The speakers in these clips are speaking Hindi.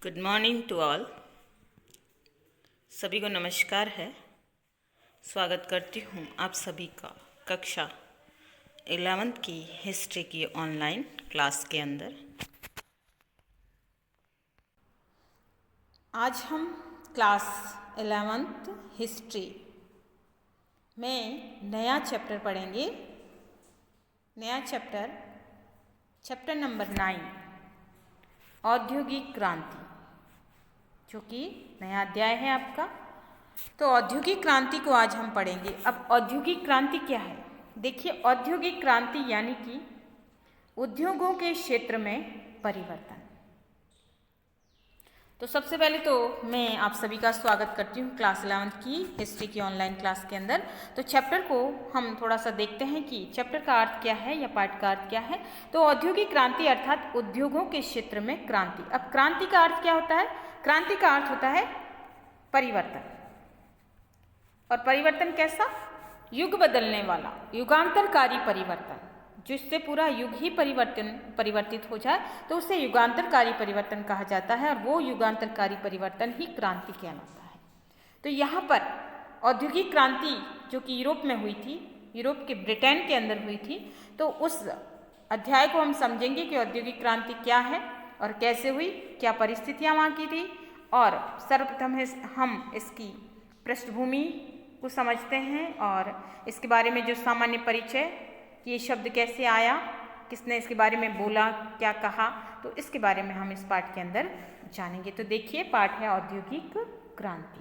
Good morning to all. सभी को नमस्कार है। स्वागत करती हूँ आप सभी का कक्षा 11th की हिस्ट्री की ऑनलाइन क्लास के अंदर। आज हम क्लास 11th हिस्ट्री में नया चैप्टर पढ़ेंगे। नया चैप्टर नंबर 9 औद्योगिक क्रांति, जो कि नया अध्याय है आपका। तो औद्योगिक क्रांति को आज हम पढ़ेंगे। अब औद्योगिक क्रांति क्या है? देखिए, औद्योगिक क्रांति यानी कि उद्योगों के क्षेत्र में परिवर्तन। तो सबसे पहले तो मैं आप सभी का स्वागत करती हूँ क्लास 11th की हिस्ट्री की ऑनलाइन क्लास के अंदर। तो चैप्टर को हम थोड़ा सा देखते हैं कि चैप्टर का अर्थ क्या है या पाठ का अर्थ क्या है। तो औद्योगिक क्रांति अर्थात उद्योगों के क्षेत्र में क्रांति। अब क्रांति का अर्थ क्या होता है? क्रांति का अर्थ होता है परिवर्तन। और परिवर्तन कैसा? युग बदलने वाला, युगांतरकारी परिवर्तन, जिससे पूरा युग ही परिवर्तित हो जाए तो उसे युगांतरकारी परिवर्तन कहा जाता है। और वो युगांतरकारी परिवर्तन ही क्रांति कहलाता है। तो यहाँ पर औद्योगिक क्रांति जो कि यूरोप में हुई थी, यूरोप के ब्रिटेन के अंदर हुई थी, तो उस अध्याय को हम समझेंगे कि औद्योगिक क्रांति क्या है और कैसे हुई, क्या परिस्थितियाँ वहाँ की थी। और सर्वप्रथम हम इसकी पृष्ठभूमि को समझते हैं और इसके बारे में जो सामान्य परिचय कि ये शब्द कैसे आया, किसने इसके बारे में बोला, क्या कहा, तो इसके बारे में हम इस पाठ के अंदर जानेंगे। तो देखिए, पाठ है औद्योगिक क्रांति।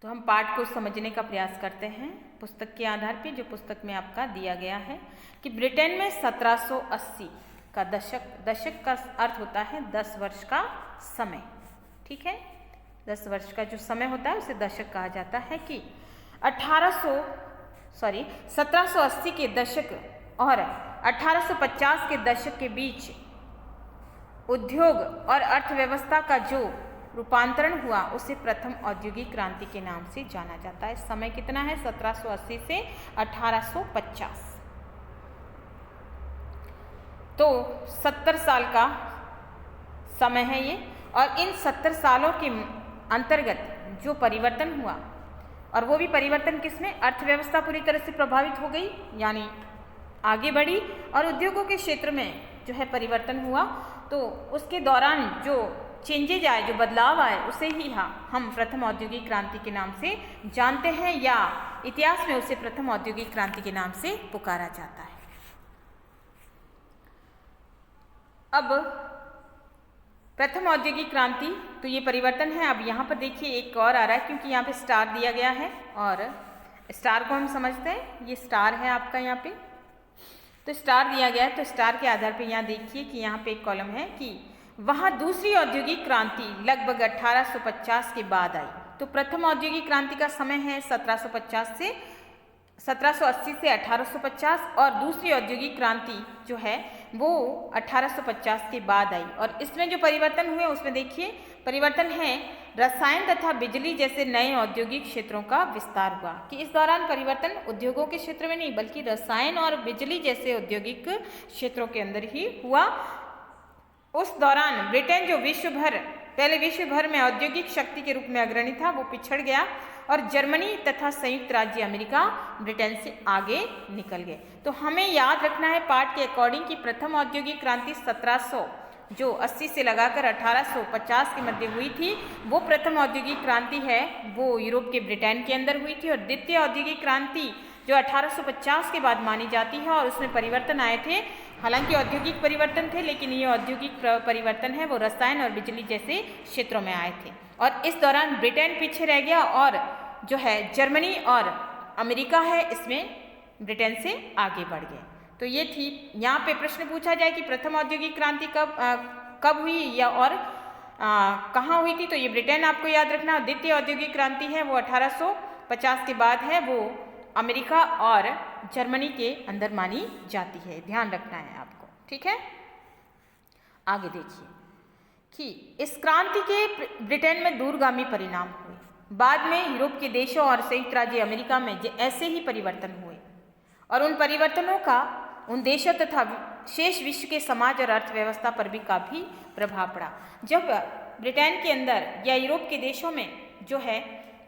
तो हम पाठ को समझने का प्रयास करते हैं पुस्तक के आधार पर, जो पुस्तक में आपका दिया गया है कि ब्रिटेन में 1780 का दशक का अर्थ होता है 10 वर्ष का समय। ठीक है, 10 वर्ष का जो समय होता है उसे दशक कहा जाता है। कि 1780 के दशक और 1850 के दशक के बीच उद्योग और अर्थव्यवस्था का जो रूपांतरण हुआ उसे प्रथम औद्योगिक क्रांति के नाम से जाना जाता है। समय कितना है? 1780 से 1850। तो 70 साल का समय है ये। और इन 70 सालों के अंतर्गत जो परिवर्तन हुआ, और वो भी परिवर्तन किसमें? अर्थव्यवस्था पूरी तरह से प्रभावित हो गई, यानी आगे बढ़ी, और उद्योगों के क्षेत्र में जो है परिवर्तन हुआ। तो उसके दौरान जो चेंजेज आए, जो बदलाव आए, उसे ही हम प्रथम औद्योगिक क्रांति के नाम से जानते हैं, या इतिहास में उसे प्रथम औद्योगिक क्रांति के नाम से पुकारा जाता है। अब प्रथम औद्योगिक क्रांति, तो ये परिवर्तन है। अब यहाँ पर देखिए एक और आ रहा है, क्योंकि यहाँ पे स्टार दिया गया है और स्टार को हम समझते हैं, ये स्टार है आपका यहाँ पे। तो स्टार दिया गया है, तो स्टार के आधार पे यहाँ देखिए कि यहाँ पे एक कॉलम है कि वहाँ दूसरी औद्योगिक क्रांति लगभग 1850 के बाद आई। तो प्रथम औद्योगिक क्रांति का समय है 1780 से 1850, और दूसरी औद्योगिक क्रांति जो है वो 1850 के बाद आई। और इसमें जो परिवर्तन हुए उसमें देखिए परिवर्तन है रसायन तथा बिजली जैसे नए औद्योगिक क्षेत्रों का विस्तार हुआ। कि इस दौरान परिवर्तन उद्योगों के क्षेत्र में नहीं, बल्कि रसायन और बिजली जैसे औद्योगिक क्षेत्रों के अंदर ही हुआ। उस दौरान ब्रिटेन जो पहले विश्व भर में औद्योगिक शक्ति के रूप में अग्रणी था, वो पिछड़ गया, और जर्मनी तथा संयुक्त राज्य अमेरिका ब्रिटेन से आगे निकल गए। तो हमें याद रखना है पाठ के अकॉर्डिंग कि प्रथम औद्योगिक क्रांति 1780 से लगाकर 1850 के मध्य हुई थी। वो प्रथम औद्योगिक क्रांति है, वो यूरोप के ब्रिटेन के अंदर हुई थी। और द्वितीय औद्योगिक क्रांति जो 1850 के बाद मानी जाती है, और उसमें परिवर्तन आए थे। हालांकि औद्योगिक परिवर्तन थे, लेकिन ये औद्योगिक परिवर्तन है वो रसायन और बिजली जैसे क्षेत्रों में आए थे। और इस दौरान ब्रिटेन पीछे रह गया, और जो है जर्मनी और अमेरिका है इसमें ब्रिटेन से आगे बढ़ गए। तो ये थी। यहाँ पे प्रश्न पूछा जाए कि प्रथम औद्योगिक क्रांति कब हुई या और कहाँ हुई थी, तो ये ब्रिटेन आपको याद रखना। द्वितीय औद्योगिक क्रांति है वो 1850 के बाद है, वो अमेरिका और जर्मनी के अंदर मानी जाती है। ध्यान रखना है आपको, ठीक है। आगे देखिए कि इस क्रांति के ब्रिटेन में दूरगामी परिणाम हुए। बाद में यूरोप के देशों और संयुक्त राज्य अमेरिका में ऐसे ही परिवर्तन हुए, और उन परिवर्तनों का उन देशों तथा शेष विश्व के समाज और अर्थव्यवस्था पर भी काफ़ी प्रभाव पड़ा। जब ब्रिटेन के अंदर या यूरोप के देशों में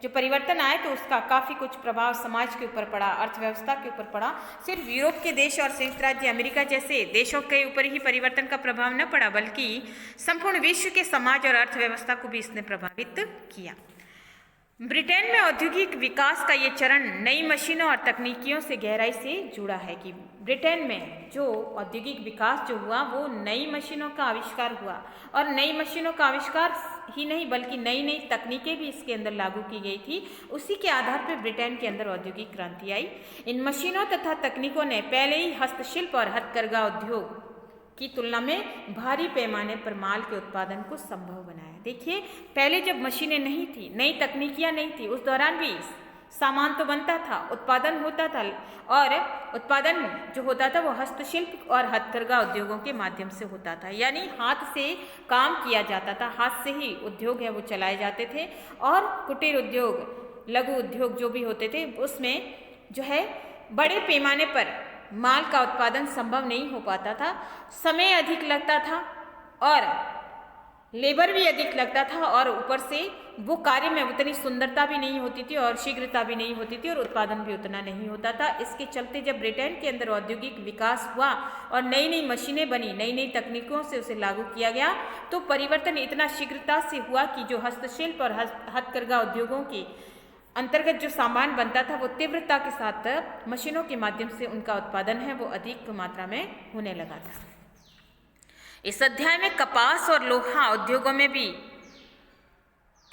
जो परिवर्तन आए तो उसका काफ़ी कुछ प्रभाव समाज के ऊपर पड़ा, अर्थव्यवस्था के ऊपर पड़ा। सिर्फ यूरोप के देश और संयुक्त राज्य अमेरिका जैसे देशों के ऊपर ही परिवर्तन का प्रभाव न पड़ा, बल्कि संपूर्ण विश्व के समाज और अर्थव्यवस्था को भी इसने प्रभावित किया। ब्रिटेन में औद्योगिक विकास का ये चरण नई मशीनों और तकनीकियों से गहराई से जुड़ा है कि ब्रिटेन में जो औद्योगिक विकास जो हुआ वो नई मशीनों का आविष्कार हुआ, और नई मशीनों का आविष्कार ही नहीं बल्कि नई नई तकनीकें भी इसके अंदर लागू की गई थी। उसी के आधार पर ब्रिटेन के अंदर औद्योगिक क्रांति आई। इन मशीनों तथा तकनीकों ने पहले ही हस्तशिल्प और हथकरघा उद्योग की तुलना में भारी पैमाने पर माल के उत्पादन को संभव बनाया। देखिए, पहले जब मशीनें नहीं थी, नई तकनीकियां नहीं थी, उस दौरान भी सामान तो बनता था, उत्पादन होता था, और उत्पादन जो होता था वो हस्तशिल्प और हथकरघा उद्योगों के माध्यम से होता था, यानी हाथ से काम किया जाता था, हाथ से ही उद्योग है वो चलाए जाते थे। और कुटीर उद्योग, लघु उद्योग जो भी होते थे उसमें बड़े पैमाने पर माल का उत्पादन संभव नहीं हो पाता था, समय अधिक लगता था और लेबर भी अधिक लगता था, और ऊपर से वो कार्य में उतनी सुंदरता भी नहीं होती थी और शीघ्रता भी नहीं होती थी और उत्पादन भी उतना नहीं होता था। इसके चलते जब ब्रिटेन के अंदर औद्योगिक विकास हुआ और नई नई मशीनें बनी, नई नई तकनीकों से उसे लागू किया गया, तो परिवर्तन इतना शीघ्रता से हुआ कि जो हस्तशिल्प और हथकरघा उद्योगों के अंतर्गत जो सामान बनता था वो तीव्रता के साथ मशीनों के माध्यम से उनका उत्पादन है वो अधिक मात्रा में होने लगा था। इस अध्याय में कपास और लोहा उद्योगों में भी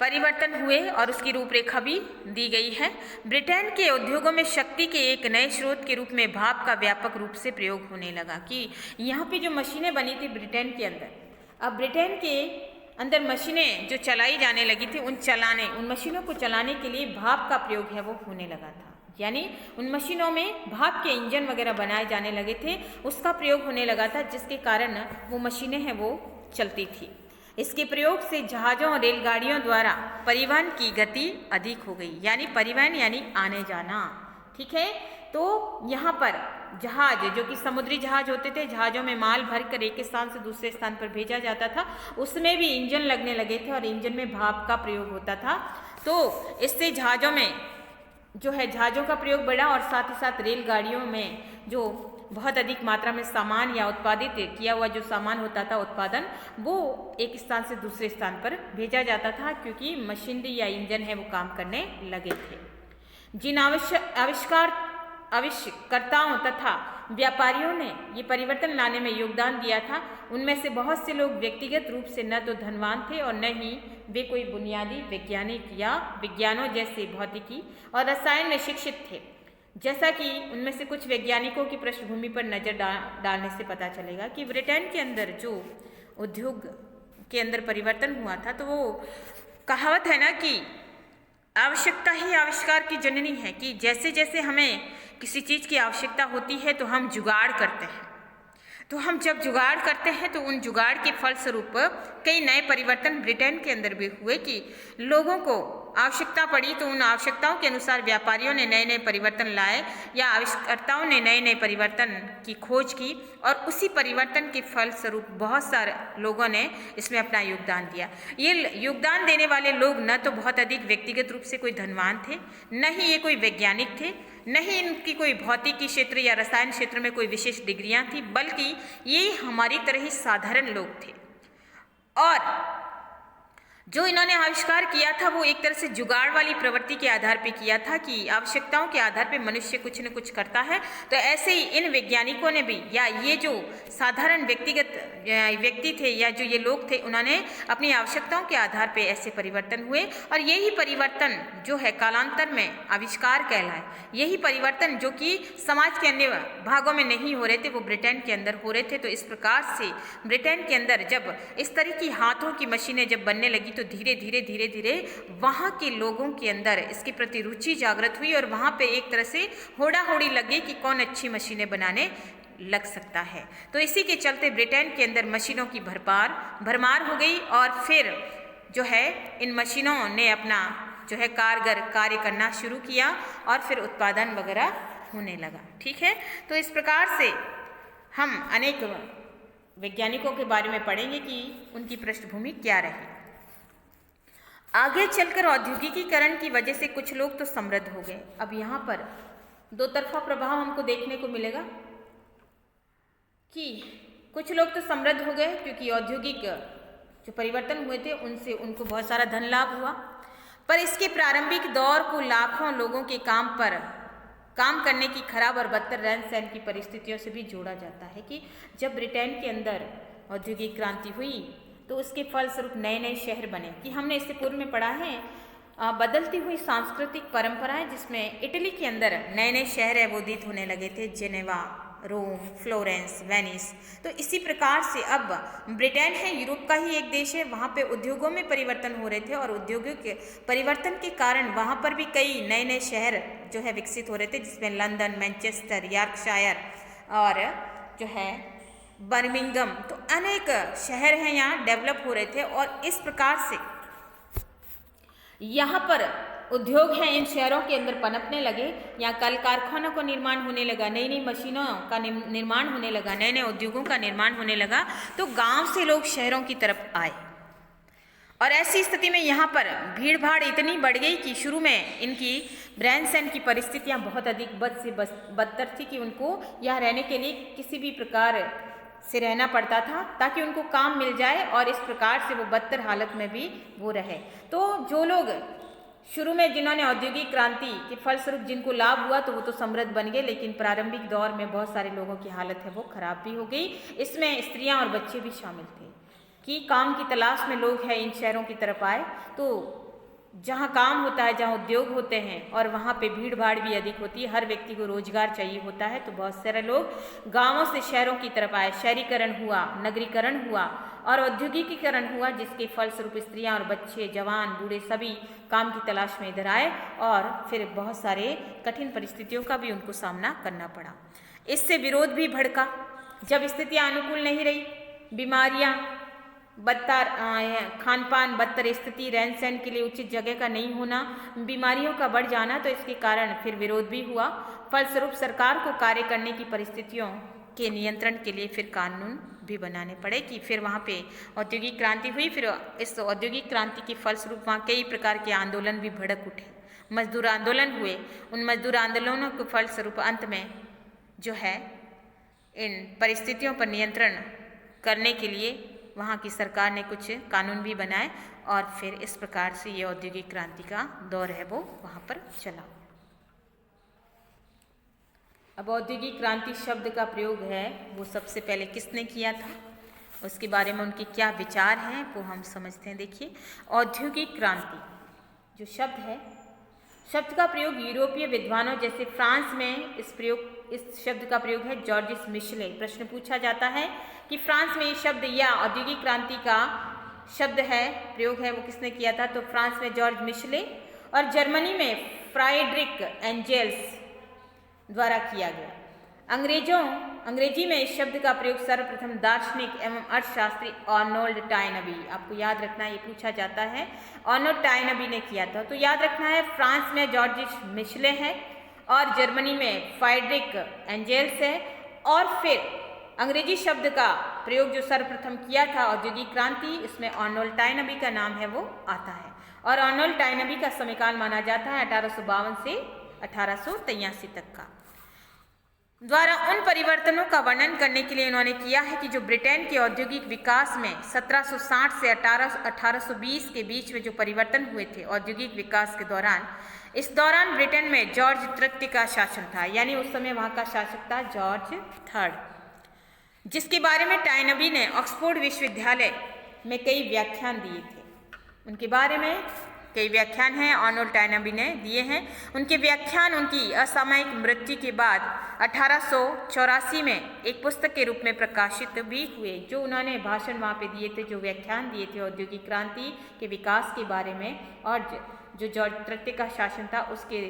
परिवर्तन हुए और उसकी रूपरेखा भी दी गई है। ब्रिटेन के उद्योगों में शक्ति के एक नए स्रोत के रूप में भाप का व्यापक रूप से प्रयोग होने लगा कि यहाँ पे जो मशीनें बनी थी ब्रिटेन के अंदर, अब ब्रिटेन के अंदर मशीनें जो चलाई जाने लगी थी, उन मशीनों को चलाने के लिए भाप का प्रयोग है वो होने लगा था, यानी उन मशीनों में भाप के इंजन वगैरह बनाए जाने लगे थे, उसका प्रयोग होने लगा था, जिसके कारण वो मशीनें हैं वो चलती थी। इसके प्रयोग से जहाज़ों और रेलगाड़ियों द्वारा परिवहन की गति अधिक हो गई, यानी परिवहन यानी आने जाना। ठीक है, तो यहाँ पर जहाज जो कि समुद्री जहाज होते थे, जहाज़ों में माल भरकर एक स्थान से दूसरे स्थान पर भेजा जाता था, उसमें भी इंजन लगने लगे थे और इंजन में भाप का प्रयोग होता था। तो इससे जहाज़ों में जहाज़ों का प्रयोग बढ़ा और साथ ही साथ रेलगाड़ियों में जो बहुत अधिक मात्रा में सामान या उत्पादित किया हुआ जो सामान होता था उत्पादन, वो एक स्थान से दूसरे स्थान पर भेजा जाता था, क्योंकि मशीनरी या इंजन है वो काम करने लगे थे। जिन आविष्कारकर्ताओं तथा व्यापारियों ने ये परिवर्तन लाने में योगदान दिया था, उनमें से बहुत से लोग व्यक्तिगत रूप से न तो धनवान थे और न ही वे कोई बुनियादी वैज्ञानिक या विज्ञानों जैसे भौतिकी और रसायन में शिक्षित थे। जैसा कि उनमें से कुछ वैज्ञानिकों की पृष्ठभूमि पर नज़र डालने से पता चलेगा कि ब्रिटेन के अंदर जो उद्योग के अंदर परिवर्तन हुआ था, तो वो कहावत है ना कि आवश्यकता ही आविष्कार की जननी है, कि जैसे जैसे हमें किसी चीज़ की आवश्यकता होती है तो हम जुगाड़ करते हैं। तो हम जब जुगाड़ करते हैं तो उन जुगाड़ के फलस्वरूप कई नए परिवर्तन ब्रिटेन के अंदर भी हुए कि लोगों को आवश्यकता पड़ी तो उन आवश्यकताओं के अनुसार व्यापारियों ने नए नए परिवर्तन लाए या आविष्कर्ताओं ने नए नए परिवर्तन की खोज की, और उसी परिवर्तन के फलस्वरूप बहुत सारे लोगों ने इसमें अपना योगदान दिया। ये योगदान देने वाले लोग न तो बहुत अधिक व्यक्तिगत रूप से कोई धनवान थे, न ही ये कोई वैज्ञानिक थे, न ही इनकी कोई भौतिकी क्षेत्र या रसायन क्षेत्र में कोई विशेष डिग्रियां थी, बल्कि ये हमारी तरह ही साधारण लोग थे। और जो इन्होंने आविष्कार किया था वो एक तरह से जुगाड़ वाली प्रवृत्ति के आधार पे किया था कि आवश्यकताओं के आधार पे मनुष्य कुछ न कुछ करता है। तो ऐसे ही इन वैज्ञानिकों ने भी, या ये जो साधारण व्यक्तिगत व्यक्ति थे या जो ये लोग थे, उन्होंने अपनी आवश्यकताओं के आधार पे ऐसे परिवर्तन हुए, और यही परिवर्तन जो है कालांतर में आविष्कार कहलाए। यही परिवर्तन जो कि समाज के अन्य भागों में नहीं हो रहे थे वो ब्रिटेन के अंदर हो रहे थे। तो इस प्रकार से ब्रिटेन के अंदर जब इस तरह की हाथों की मशीनें जब बनने लगी तो धीरे धीरे वहाँ के लोगों के अंदर इसके प्रति रुचि जागृत हुई, और वहाँ पे एक तरह से होड़ा होड़ी लगी कि कौन अच्छी मशीनें बनाने लग सकता है। तो इसी के चलते ब्रिटेन के अंदर मशीनों की भरमार हो गई, और फिर जो है इन मशीनों ने अपना जो है कारगर कार्य करना शुरू किया और फिर उत्पादन वगैरह होने लगा। ठीक है, तो इस प्रकार से हम अनेक वैज्ञानिकों के बारे में पढ़ेंगे कि उनकी पृष्ठभूमि क्या रही। आगे चलकर औद्योगिकीकरण की वजह से कुछ लोग तो समृद्ध हो गए। अब यहाँ पर दो तरफा प्रभाव हमको देखने को मिलेगा कि कुछ लोग तो समृद्ध हो गए क्योंकि औद्योगिक जो परिवर्तन हुए थे उनसे उनको बहुत सारा धन लाभ हुआ, पर इसके प्रारंभिक दौर को लाखों लोगों के काम करने की खराब और बदतर रहन सहन की परिस्थितियों से भी जोड़ा जाता है कि जब ब्रिटेन के अंदर औद्योगिक क्रांति हुई तो उसके फलस्वरूप नए नए शहर बने कि हमने इससे पूर्व में पढ़ा है बदलती हुई सांस्कृतिक परंपराएं, जिसमें इटली के अंदर नए नए शहर उदित होने लगे थे, जेनेवा, रोम, फ्लोरेंस, वेनिस। तो इसी प्रकार से अब ब्रिटेन है, यूरोप का ही एक देश है, वहाँ पे उद्योगों में परिवर्तन हो रहे थे और उद्योगों के परिवर्तन के कारण वहाँ पर भी कई नए नए शहर जो है विकसित हो रहे थे, जिसमें लंदन, मैनचेस्टर, यॉर्कशायर और जो है बर्मिंघम, तो अनेक शहर हैं यहाँ डेवलप हो रहे थे। और इस प्रकार से यहाँ पर उद्योग हैं इन शहरों के अंदर पनपने लगे, यहाँ कल कारखानों का निर्माण होने लगा, नई नई मशीनों का निर्माण होने लगा, नए नए उद्योगों का निर्माण होने लगा, तो गांव से लोग शहरों की तरफ आए। और ऐसी स्थिति में यहाँ पर भीड़ भाड़ इतनी बढ़ गई कि शुरू में इनकी रहन सहन की परिस्थितियाँ बहुत अधिक बद से बदतर थी कि उनको यहाँ रहने के लिए किसी भी प्रकार से रहना पड़ता था ताकि उनको काम मिल जाए, और इस प्रकार से वो बदतर हालत में भी वो रहे। तो जो लोग शुरू में जिन्होंने औद्योगिक क्रांति के फलस्वरूप जिनको लाभ हुआ तो वो तो समृद्ध बन गए, लेकिन प्रारंभिक दौर में बहुत सारे लोगों की हालत है वो खराब भी हो गई। इसमें स्त्रियां और बच्चे भी शामिल थे कि काम की तलाश में लोग हैं इन शहरों की तरफ आए। तो जहाँ काम होता है, जहाँ उद्योग होते हैं और वहाँ पे भीड़ भाड़ भी अधिक होती है, हर व्यक्ति को रोजगार चाहिए होता है, तो बहुत सारे लोग गांवों से शहरों की तरफ आए। शहरीकरण हुआ, नगरीकरण हुआ और औद्योगिकीकरण हुआ, जिसके फलस्वरूप स्त्रियां और बच्चे, जवान, बूढ़े सभी काम की तलाश में इधर आए और फिर बहुत सारे कठिन परिस्थितियों का भी उनको सामना करना पड़ा। इससे विरोध भी भड़का जब स्थितियाँ अनुकूल नहीं रही, बीमारियाँ, बदतर खान पान, बदतर स्थिति, रहन सहन के लिए उचित जगह का नहीं होना, बीमारियों का बढ़ जाना, तो इसके कारण फिर विरोध भी हुआ। फलस्वरूप सरकार को कार्य करने की परिस्थितियों के नियंत्रण के लिए फिर कानून भी बनाने पड़े कि फिर वहाँ पे औद्योगिक क्रांति हुई। फिर इस औद्योगिक क्रांति के फलस्वरूप वहाँ कई प्रकार के आंदोलन भी भड़क उठे, मजदूर आंदोलन हुए। उन मजदूर आंदोलनों के फलस्वरूप अंत में जो है इन परिस्थितियों पर नियंत्रण करने के लिए वहाँ की सरकार ने कुछ कानून भी बनाए और फिर इस प्रकार से ये औद्योगिक क्रांति का दौर है वो वहाँ पर चला। अब औद्योगिक क्रांति शब्द का प्रयोग है वो सबसे पहले किसने किया था, उसके बारे में उनके क्या विचार हैं वो हम समझते हैं। देखिए, औद्योगिक क्रांति जो शब्द है, शब्द का प्रयोग यूरोपीय विद्वानों जैसे फ्रांस में इस शब्द का प्रयोग है जॉर्जिस मिशले। प्रश्न पूछा जाता है कि फ्रांस में ये शब्द या औद्योगिक क्रांति का शब्द है प्रयोग है वो किसने किया था, तो फ्रांस में जॉर्ज मिशले और जर्मनी में फ्राइड्रिक एंजेल्स द्वारा किया गया। अंग्रेजी में इस शब्द का प्रयोग सर्वप्रथम दार्शनिक एवं अर्थशास्त्री आर्नोल्ड टायनबी, आपको याद रखना ये पूछा जाता है, आर्नोल्ड टायनबी ने किया था। तो याद रखना है फ्रांस में जॉर्जिस मिशले है और जर्मनी में फ्राइड्रिक एंजेल्स है। और फिर अंग्रेजी शब्द का प्रयोग जो सर्वप्रथम किया था औद्योगिक क्रांति, इसमें आर्नोल्ड टायनबी का नाम है वो आता है। और आर्नोल्ड टायनबी का समयकाल माना जाता है 1852 से 1883 तक का। द्वारा उन परिवर्तनों का वर्णन करने के लिए उन्होंने किया है कि जो ब्रिटेन के औद्योगिक विकास में 1760 से 1820 के बीच में जो परिवर्तन हुए थे औद्योगिक विकास के दौरान, इस दौरान ब्रिटेन में जॉर्ज तृतीय का शासन था, यानी उस समय वहाँ का शासक था जॉर्ज थर्ड, जिसके बारे में टायनबी ने ऑक्सफोर्ड विश्वविद्यालय में कई व्याख्यान दिए थे। उनके बारे में कई व्याख्यान हैं आर्नोल्ड टायनबी ने दिए हैं। उनके व्याख्यान उनकी असामयिक मृत्यु के बाद 1884 में एक पुस्तक के रूप में प्रकाशित भी हुए। जो उन्होंने भाषण वहाँ पे दिए थे, जो व्याख्यान दिए थे औद्योगिक क्रांति के विकास के बारे में और जो जॉर्ज तृतीय का शासन था उसके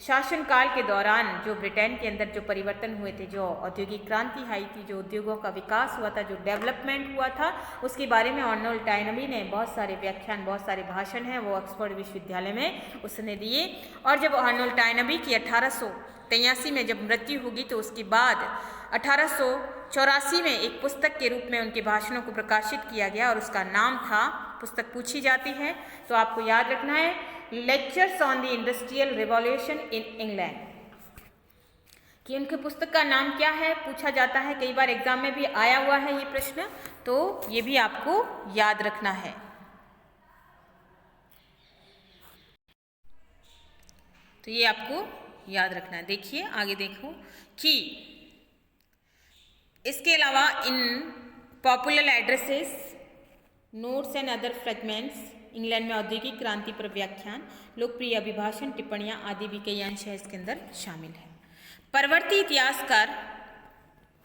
शासनकाल के दौरान जो ब्रिटेन के अंदर जो परिवर्तन हुए थे, जो औद्योगिक क्रांति आई थी, जो उद्योगों का विकास हुआ था, जो डेवलपमेंट हुआ था, उसके बारे में आर्नोल्ड टायनबी ने बहुत सारे व्याख्यान, बहुत सारे भाषण हैं वो ऑक्सफोर्ड विश्वविद्यालय में उसने दिए। और जब आर्नोल्ड टायनबी की 1883 में जब मृत्यु होगी तो उसके बाद 1800 1984 में एक पुस्तक के रूप में उनके भाषणों को प्रकाशित किया गया और उसका नाम था, पुस्तक पूछी जाती है तो आपको याद रखना है, lectures on the industrial revolution in England, कि उनके पुस्तक का नाम क्या है, पूछा जाता है, कई बार एग्जाम में भी आया हुआ है ये प्रश्न, तो ये भी आपको याद रखना है। तो ये आपको याद रखना है। देखिए आगे देखो कि इसके अलावा इन popular addresses, notes and other fragments, England में औद्योगिक क्रांति पर व्याख्यान, लोकप्रिय अभिभाषण, टिप्पणियां आदि भी कई अंश है इसके अंदर शामिल है। परवर्ती इतिहासकार,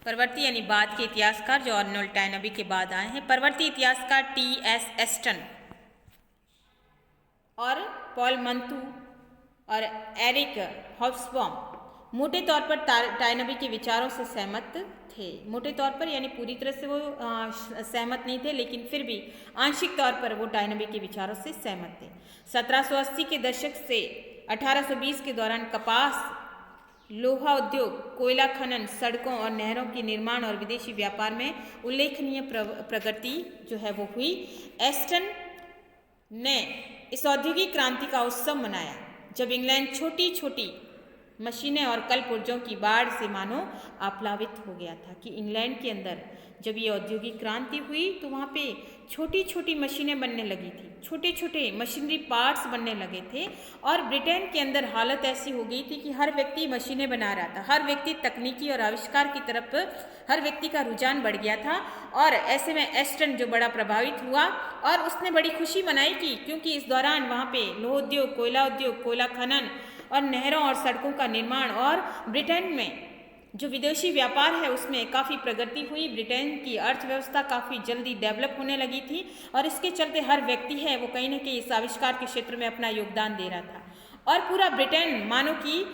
परवर्ती यानी बाद के इतिहासकार जो आर्नोल्ड टायनबी के बाद आए हैं, परवर्ती इतिहासकार टी.एस. एस्टन और पॉल मंथू और एरिक हॉब्सबॉम मोटे तौर पर टायनबी के विचारों से सहमत थे। मोटे तौर पर यानी पूरी तरह से वो सहमत नहीं थे, लेकिन फिर भी आंशिक तौर पर वो टायनबी के विचारों से सहमत थे। 1780 के दशक से 1820 के दौरान कपास, लोहा उद्योग, कोयला खनन, सड़कों और नहरों के निर्माण और विदेशी व्यापार में उल्लेखनीय प्रगति जो है वो हुई। एस्टन ने इस औद्योगिक क्रांति का उत्सव मनाया जब इंग्लैंड छोटी छोटी मशीनें और कल पुर्जों की बाढ़ से मानो आप्लावित हो गया था, कि इंग्लैंड के अंदर जब ये औद्योगिक क्रांति हुई तो वहाँ पे छोटी छोटी मशीनें बनने लगी थी, छोटे छोटे मशीनरी पार्ट्स बनने लगे थे, और ब्रिटेन के अंदर हालत ऐसी हो गई थी कि हर व्यक्ति मशीनें बना रहा था, हर व्यक्ति तकनीकी और आविष्कार की तरफ हर व्यक्ति का रुझान बढ़ गया था। और ऐसे में एस्टन जो बड़ा प्रभावित हुआ और उसने बड़ी खुशी मनाई की, क्योंकि इस दौरान वहाँ पे लोह उद्योग, कोयला खनन और नहरों और सड़कों का निर्माण, और ब्रिटेन में जो विदेशी व्यापार है उसमें काफ़ी प्रगति हुई। ब्रिटेन की अर्थव्यवस्था काफ़ी जल्दी डेवलप होने लगी थी और इसके चलते हर व्यक्ति है वो कहीं ना कहीं इस आविष्कार के क्षेत्र में अपना योगदान दे रहा था, और पूरा ब्रिटेन मानो कि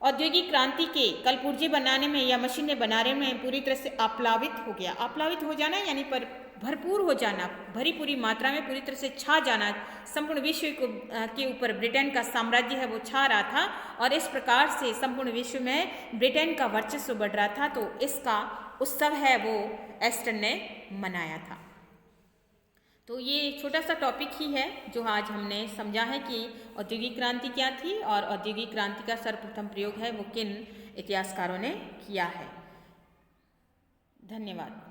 औद्योगिक क्रांति के कलपुर्जे बनाने में या मशीनें बनाने में पूरी तरह से आप्लावित हो गया। आप्लावित हो जाना यानी पर भरपूर हो जाना, भरी पूरी मात्रा में पूरी तरह से छा जाना, संपूर्ण विश्व के ऊपर ब्रिटेन का साम्राज्य है वो छा रहा था, और इस प्रकार से संपूर्ण विश्व में ब्रिटेन का वर्चस्व बढ़ रहा था। तो इसका उत्सव है वो एस्टन ने मनाया था। तो ये छोटा सा टॉपिक ही है जो आज हमने समझा है कि औद्योगिक क्रांति क्या थी और औद्योगिक क्रांति का सर्वप्रथम प्रयोग है वो किन इतिहासकारों ने किया है। धन्यवाद।